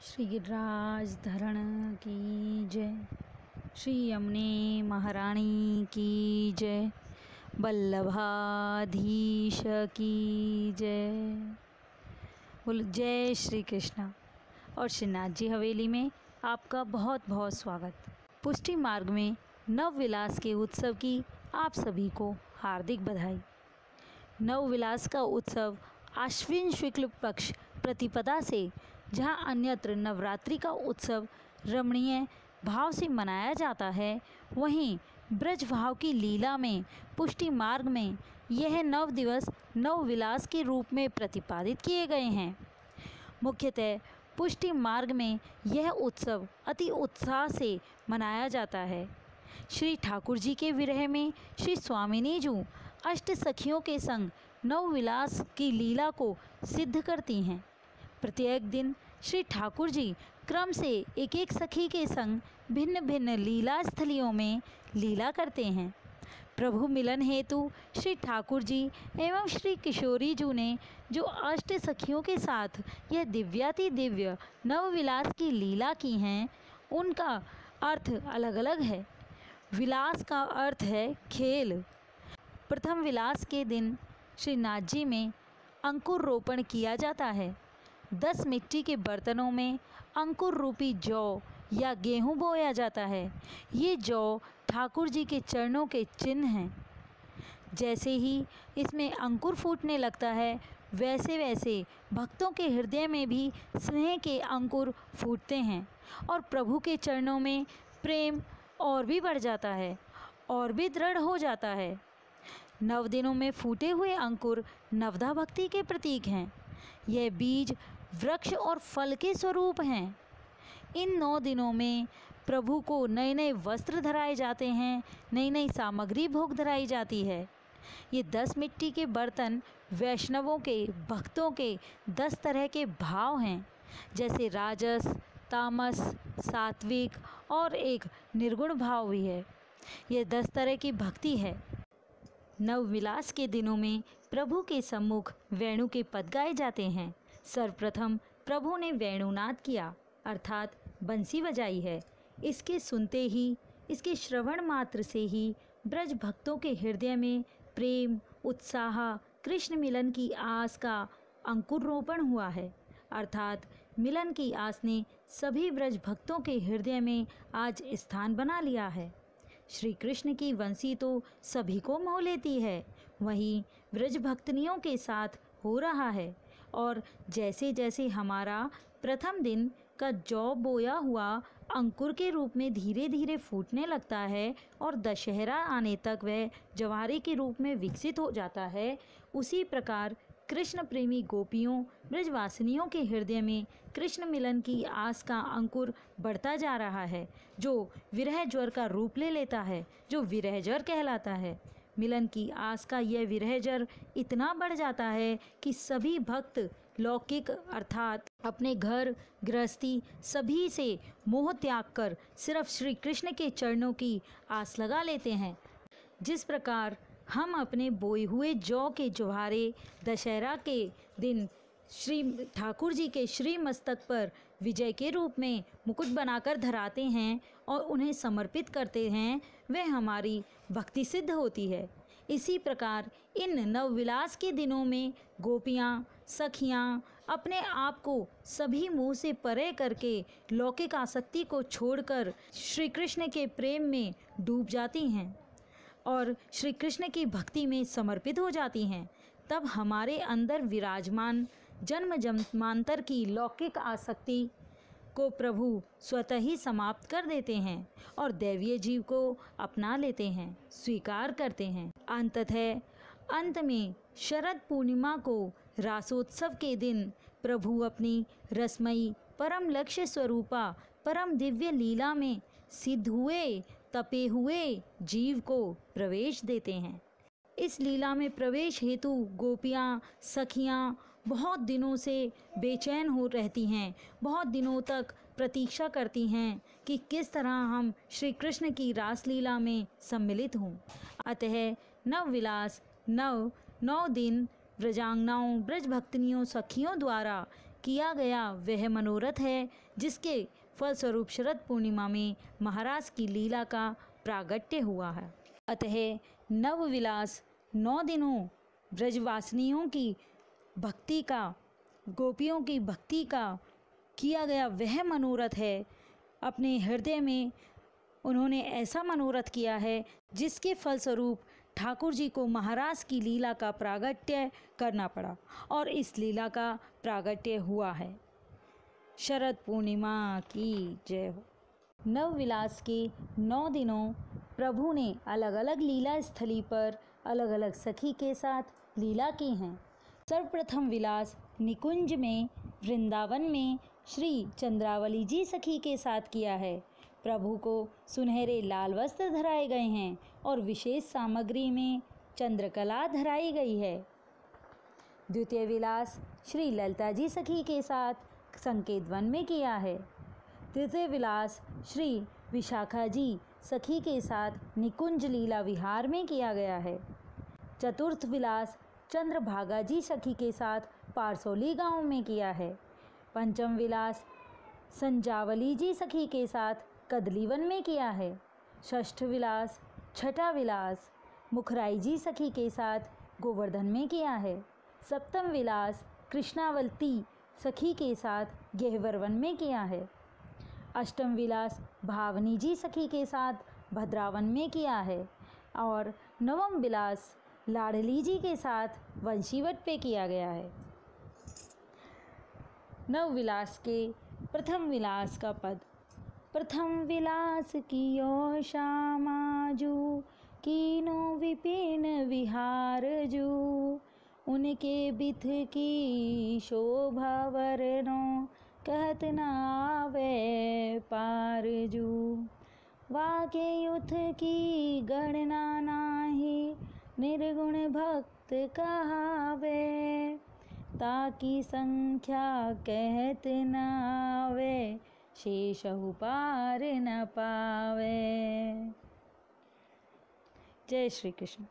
श्री गिरिराज धरण की जय। श्री यमुने महारानी की जय। वल्लभाधीश की जय। बोल जय श्री कृष्ण। और श्रीनाथ जी हवेली में आपका बहुत बहुत स्वागत। पुष्टि मार्ग में नव विलास के उत्सव की आप सभी को हार्दिक बधाई। नव विलास का उत्सव आश्विन शुक्ल पक्ष प्रतिपदा से, जहाँ अन्यत्र नवरात्रि का उत्सव रमणीय भाव से मनाया जाता है, वहीं ब्रज भाव की लीला में पुष्टि मार्ग में यह 9 दिवस नव विलास के रूप में प्रतिपादित किए गए हैं। मुख्यतः पुष्टि मार्ग में यह उत्सव अति उत्साह से मनाया जाता है। श्री ठाकुर जी के विरह में श्री स्वामिनी जी अष्ट सखियों के संग नव विलास की लीला को सिद्ध करती हैं। प्रत्येक दिन श्री ठाकुर जी क्रम से एक एक सखी के संग भिन्न भिन्न लीला स्थलियों में लीला करते हैं। प्रभु मिलन हेतु श्री ठाकुर जी एवं श्री किशोरी जी ने जो अष्ट सखियों के साथ यह दिव्याति दिव्य नव विलास की लीला की हैं, उनका अर्थ अलग अलग है। विलास का अर्थ है खेल। प्रथम विलास के दिन श्री नाथ जी में अंकुर रोपण किया जाता है। 10 मिट्टी के बर्तनों में अंकुर रूपी जौ या गेहूं बोया जाता है। ये जौ ठाकुर जी के चरणों के चिन्ह हैं। जैसे ही इसमें अंकुर फूटने लगता है, वैसे वैसे भक्तों के हृदय में भी स्नेह के अंकुर फूटते हैं और प्रभु के चरणों में प्रेम और भी बढ़ जाता है और भी दृढ़ हो जाता है। 9 दिनों में फूटे हुए अंकुर नवधा भक्ति के प्रतीक हैं। यह बीज वृक्ष और फल के स्वरूप हैं। इन 9 दिनों में प्रभु को नए नए वस्त्र धराए जाते हैं, नई नई सामग्री भोग धराई जाती है। ये 10 मिट्टी के बर्तन वैष्णवों के भक्तों के 10 तरह के भाव हैं, जैसे राजस, तामस, सात्विक और एक निर्गुण भाव भी है। ये 10 तरह की भक्ति है। नव विलास के दिनों में प्रभु के सम्मुख वेणु के पद गाए जाते हैं। सर्वप्रथम प्रभु ने वेणुनाद किया, अर्थात बंसी बजाई है। इसके सुनते ही, इसके श्रवण मात्र से ही ब्रज भक्तों के हृदय में प्रेम, उत्साह, कृष्ण मिलन की आस का अंकुर रोपण हुआ है। अर्थात मिलन की आस ने सभी ब्रज भक्तों के हृदय में आज स्थान बना लिया है। श्री कृष्ण की वंशी तो सभी को मोह लेती है, वहीं ब्रज भक्तनियों के साथ हो रहा है। और जैसे जैसे हमारा प्रथम दिन का जौ बोया हुआ अंकुर के रूप में धीरे धीरे फूटने लगता है और दशहरा आने तक वह जवारे के रूप में विकसित हो जाता है, उसी प्रकार कृष्ण प्रेमी गोपियों, ब्रजवासिनियों के हृदय में कृष्ण मिलन की आस का अंकुर बढ़ता जा रहा है, जो विरह ज्वर का रूप ले लेता है, जो विरह ज्वर कहलाता है। मिलन की आस का यह विरह ज्वर इतना बढ़ जाता है कि सभी भक्त लौकिक अर्थात अपने घर गृहस्थी सभी से मोह त्याग कर सिर्फ श्री कृष्ण के चरणों की आस लगा लेते हैं। जिस प्रकार हम अपने बोए हुए जौ के जवारे दशहरा के दिन श्री ठाकुर जी के श्री मस्तक पर विजय के रूप में मुकुट बनाकर धराते हैं और उन्हें समर्पित करते हैं, वह हमारी भक्ति सिद्ध होती है। इसी प्रकार इन नवविलास के दिनों में गोपियाँ, सखियाँ अपने आप को सभी मुँह से परे करके लौकिक आसक्ति को छोड़कर श्री कृष्ण के प्रेम में डूब जाती हैं और श्री कृष्ण की भक्ति में समर्पित हो जाती हैं। तब हमारे अंदर विराजमान जन्म जन्मांतर की लौकिक आसक्ति को प्रभु स्वतः ही समाप्त कर देते हैं और दैवीय जीव को अपना लेते हैं, स्वीकार करते हैं। अंततः अंत में शरद पूर्णिमा को रासोत्सव के दिन प्रभु अपनी रसमयी परम लक्ष्य स्वरूपा परम दिव्य लीला में सिद्ध हुए तपे हुए जीव को प्रवेश देते हैं। इस लीला में प्रवेश हेतु गोपियाँ, सखियाँ बहुत दिनों से बेचैन हो रहती हैं, बहुत दिनों तक प्रतीक्षा करती हैं कि किस तरह हम श्री कृष्ण की रासलीला में सम्मिलित हों। अतः नव विलास 9 दिन ब्रजांगनाओं, ब्रज भक्तनियों, सखियों द्वारा किया गया वह मनोरथ है जिसके फलस्वरूप शरद पूर्णिमा में महाराज की लीला का प्रागट्य हुआ है। अतः नवविलास 9 दिनों ब्रजवासिनियों की भक्ति का, गोपियों की भक्ति का किया गया वह मनोरथ है। अपने हृदय में उन्होंने ऐसा मनोरथ किया है जिसके फलस्वरूप ठाकुर जी को महाराज की लीला का प्रागट्य करना पड़ा और इस लीला का प्रागट्य हुआ है। शरद पूर्णिमा की जय हो। नवविलास के 9 दिनों प्रभु ने अलग अलग लीला स्थली पर अलग अलग सखी के साथ लीला की हैं। सर्वप्रथम विलास निकुंज में वृंदावन में श्री चंद्रावली जी सखी के साथ किया है। प्रभु को सुनहरे लाल वस्त्र धराए गए हैं और विशेष सामग्री में चंद्रकला धराई गई है। द्वितीय विलास श्री ललिता जी सखी के साथ संकेत वन में किया है। तृतीय विलास श्री विशाखा जी सखी के साथ निकुंज लीला विहार में किया गया है। चतुर्थ विलास चंद्रभागा जी सखी के साथ पारसोली गांव में किया है। पंचम विलास संजावली जी सखी के साथ कदलीवन में किया है। षष्ठ विलास छठा विलास मुखराई जी सखी के साथ गोवर्धन में किया है। सप्तम विलास कृष्णावती सखी के साथ गेहवरवन में किया है। अष्टम विलास भावनी जी सखी के साथ भद्रावन में किया है और नवम विलास लाडली जी के साथ वंशीवट पे किया गया है। नव विलास के प्रथम विलास का पद। प्रथम विलास कियो श्यामाजू कीनो विपिन विहारजू उनके बिथ की शोभा वरनो कहत न आवे पारजू वाके युथ की गणना नाही निर्गुण भक्त कहावे ताकि संख्या कहत न आवे शेषहु पार न पावे। जय श्री कृष्ण।